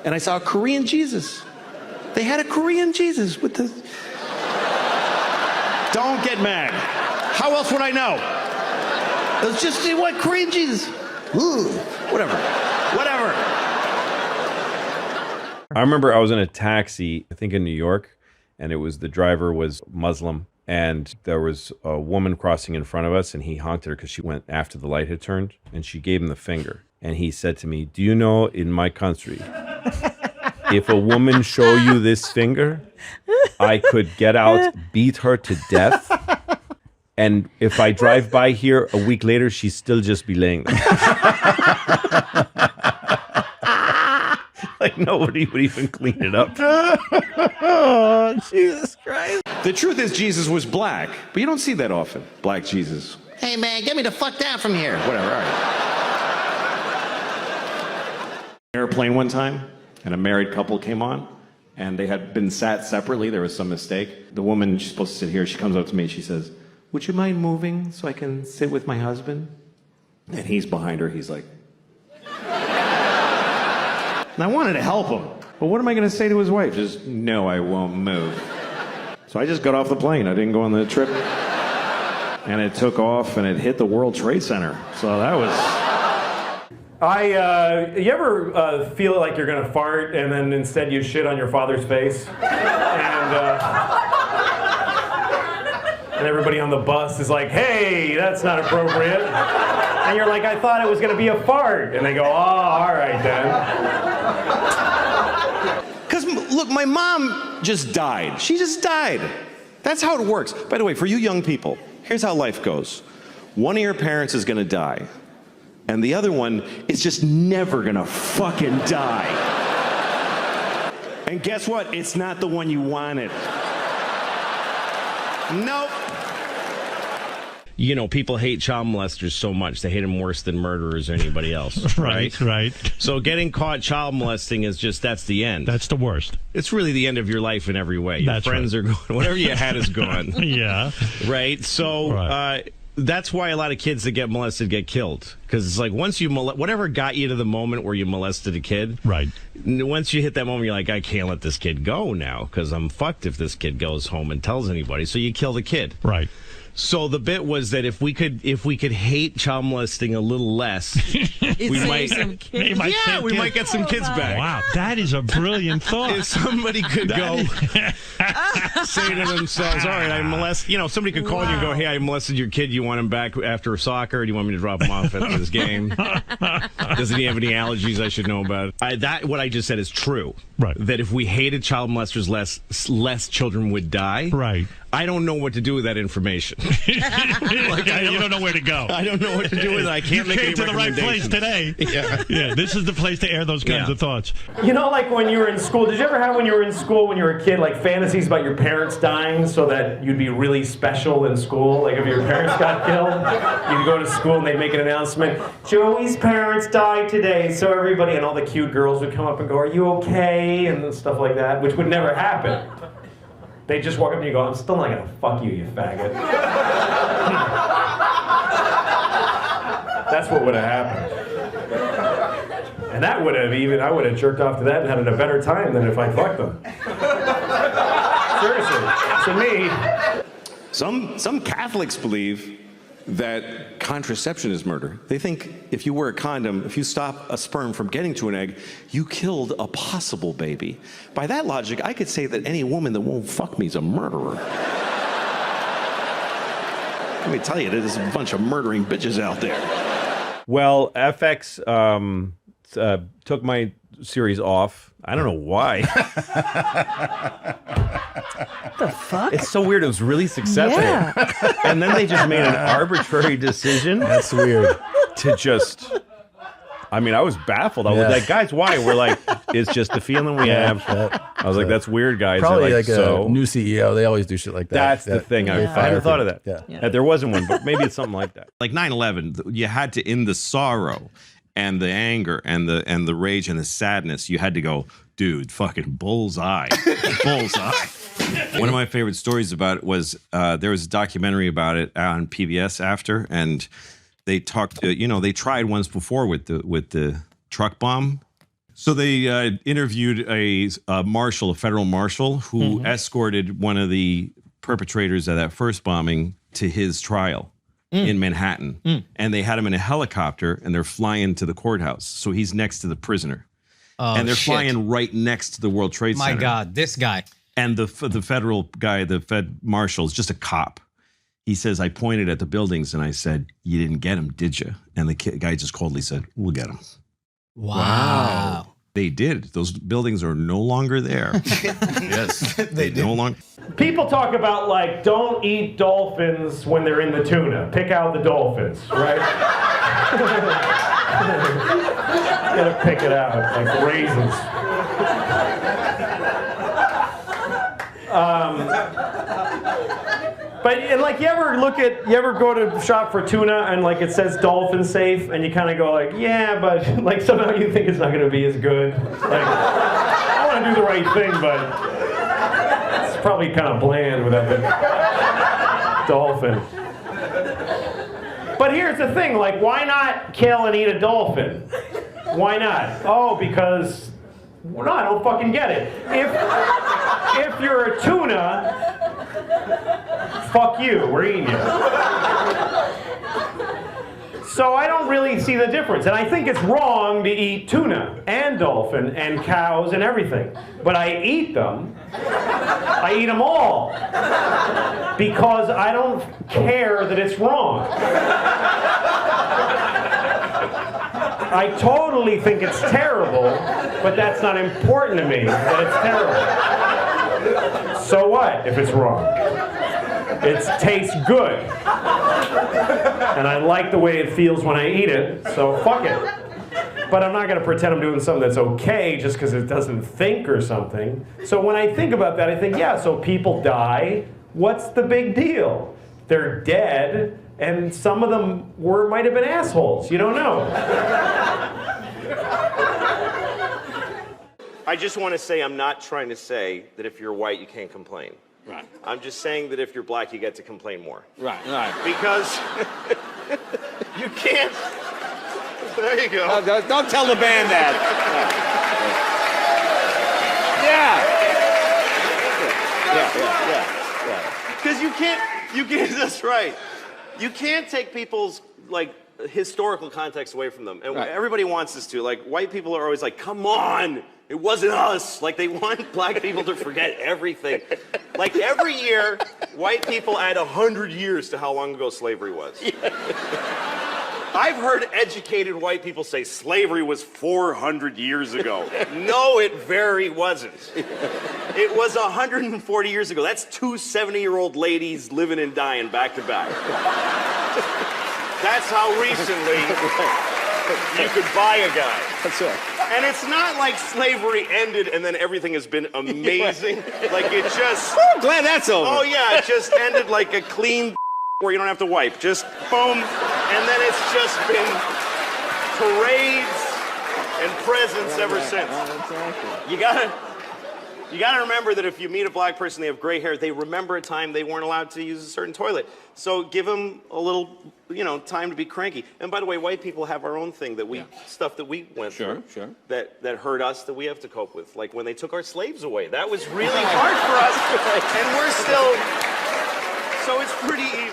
And I saw a Korean Jesus. They had a Korean Jesus with the... Don't get mad. How else would I know? It was just, what, Korean Jesus. Ooh, whatever. I remember I was in a taxi, I think in New York, and the driver was Muslim, and there was a woman crossing in front of us, and he honked at her because she went after the light had turned, and she gave him the finger. And he said to me, "Do you know in my country, if a woman show you this finger, I could get out, beat her to death, and if I drive by here a week later, she'd still just be laying there." Like nobody would even clean it up. Oh, Jesus Christ. The truth is Jesus was black, but you don't see that often. Black Jesus. Hey man, get me the fuck down from here. Whatever, all right. Airplane one time, and a married couple came on, and they had been sat separately. There was some mistake. The woman, she's supposed to sit here, she comes up to me and she says, "Would you mind moving so I can sit with my husband?" And he's behind her, he's like... And I wanted to help him. But what am I going to say to his wife? Just, "No, I won't move." So I just got off the plane. I didn't go on the trip. And it took off and it hit the World Trade Center. So that was... You ever feel like you're going to fart and then instead you shit on your father's face? And everybody on the bus is like, "Hey, that's not appropriate." And you're like, "I thought it was going to be a fart." And they go, "Oh, all right then." Because, look, my mom just died. She just died. That's how it works. By the way, for you young people, here's how life goes. One of your parents is going to die, and the other one is just never going to fucking die. And guess what? It's not the one you wanted. Nope. You know, people hate child molesters so much. They hate them worse than murderers or anybody else. Right. So getting caught child molesting is just, that's the end. That's the worst. It's really the end of your life in every way. Your That's friends right. are going, whatever you had is gone. Yeah. Right? So that's why a lot of kids that get molested get killed. Because it's like once you whatever got you to the moment where you molested a kid. Right. Once you hit that moment, you're like, I can't let this kid go now because I'm fucked if this kid goes home and tells anybody. So you kill the kid. Right. So the bit was that if we could hate child molesting a little less, we might get some kids back. Wow, that is a brilliant thought. If somebody could go say to themselves, "All right, I molest," somebody could call you and go, "Hey, I molested your kid. You want him back after soccer? Or do you want me to drop him off at this game? Doesn't he have any allergies I should know about?" What I just said is true. Right. That if we hated child molesters less children would die. Right. I don't know what to do with that information. You don't know where to go. I don't know what to do with it. I can't make any recommendations. You came to the right place today. Yeah, this is the place to air those kinds of thoughts. You know, like when you were in school, did you ever have when you were in school, when you were a kid, like fantasies about your parents dying so that you'd be really special in school? Like if your parents got killed, you'd go to school and they'd make an announcement, "Joey's parents died today," so everybody and all the cute girls would come up and go, "Are you okay?" and stuff like that, which would never happen. They just walk up to you and go, "I'm still not going to fuck you, you faggot." That's what would have happened. And that would have I would have jerked off to that and had a better time than if I fucked them. Seriously. To me. Some Catholics believe that contraception is murder. They think if you wear a condom, if you stop a sperm from getting to an egg, you killed a possible baby. By that logic, I could say that any woman that won't fuck me is a murderer. Let me tell you, there's a bunch of murdering bitches out there. Well, FX took my series off. I don't know why. The fuck? It's so weird. It was really successful. Yeah. And then they just made an arbitrary decision. That's weird. To just... I mean, I was baffled. I was like, "Guys, why?" We're like, "It's just the feeling we have." I was like, "That's weird, guys." Probably like a new CEO. They always do shit like that. That's the thing. I hadn't thought of that. Yeah. There wasn't one, but maybe it's something like that. Like 9/11, you had to end the sorrow and the anger and the rage and the sadness. You had to go, dude, fucking bullseye. Bullseye. One of my favorite stories about it was there was a documentary about it on PBS after, and they talked, they tried once before with the truck bomb. So they interviewed a marshal, a federal marshal, who escorted one of the perpetrators of that first bombing to his trial in Manhattan. And they had him in a helicopter, and they're flying to the courthouse. So he's next to the prisoner. Oh, and they're shit. flying right next to the World Trade Center. My God, this guy. And the federal guy, the Fed marshal, is just a cop. He says, I pointed at the buildings and I said, you didn't get him, did you? And the guy just coldly said, we'll get him. Wow. They did. Those buildings are no longer there. Yes. They no longer. People talk about, like, don't eat dolphins when they're in the tuna. Pick out the dolphins, right? Gotta pick it out, like raisins. But and like you ever go to shop for tuna and like it says dolphin safe and you kind of go like, yeah, but like somehow you think it's not going to be as good. Like I want to do the right thing, but it's probably kind of bland without the dolphin. But here's the thing, like why not kill and eat a dolphin? Why not? Oh, because well, no, I don't fucking get it. If you're a tuna, fuck you, we're eating you. So I don't really see the difference. And I think it's wrong to eat tuna and dolphin and cows and everything. But I eat them. I eat them all. Because I don't care that it's wrong. I totally think it's terrible, but that's not important to me, that it's terrible. So what if it's wrong? It tastes good. And I like the way it feels when I eat it, so fuck it. But I'm not gonna pretend I'm doing something that's okay just because it doesn't think or something. So when I think about that, I think, yeah, so people die. What's the big deal? They're dead, and some of them might have been assholes. You don't know. I just want to say I'm not trying to say that if you're white, you can't complain. Right. I'm just saying that if you're black, you get to complain more. Right. Right. Because you can't. There you go. Don't tell the band that. Yeah. Because you can't, that's right. You can't take people's, like, historical context away from them. And Right. everybody wants us to. Like, white people are always like, come on, it wasn't us. Like, they want black people to forget everything. Like, every year, white people add 100 years to how long ago slavery was. I've heard educated white people say slavery was 400 years ago. No, it very wasn't. It was 140 years ago. That's two 70-year-old ladies living and dying back to back. That's how recently you could buy a guy. That's right. And it's not like slavery ended and then everything has been amazing. Like it just... Oh, glad that's over. Oh yeah, it just ended like a clean where you don't have to wipe. Just boom. And then it's just been parades and presents ever since. You gotta remember that if you meet a black person, they have gray hair, they remember a time they weren't allowed to use a certain toilet. So give them a little, time to be cranky. And by the way, white people have our own thing that stuff that we went through that hurt us that we have to cope with. Like when they took our slaves away, that was really hard for us, and we're still, so it's pretty easy.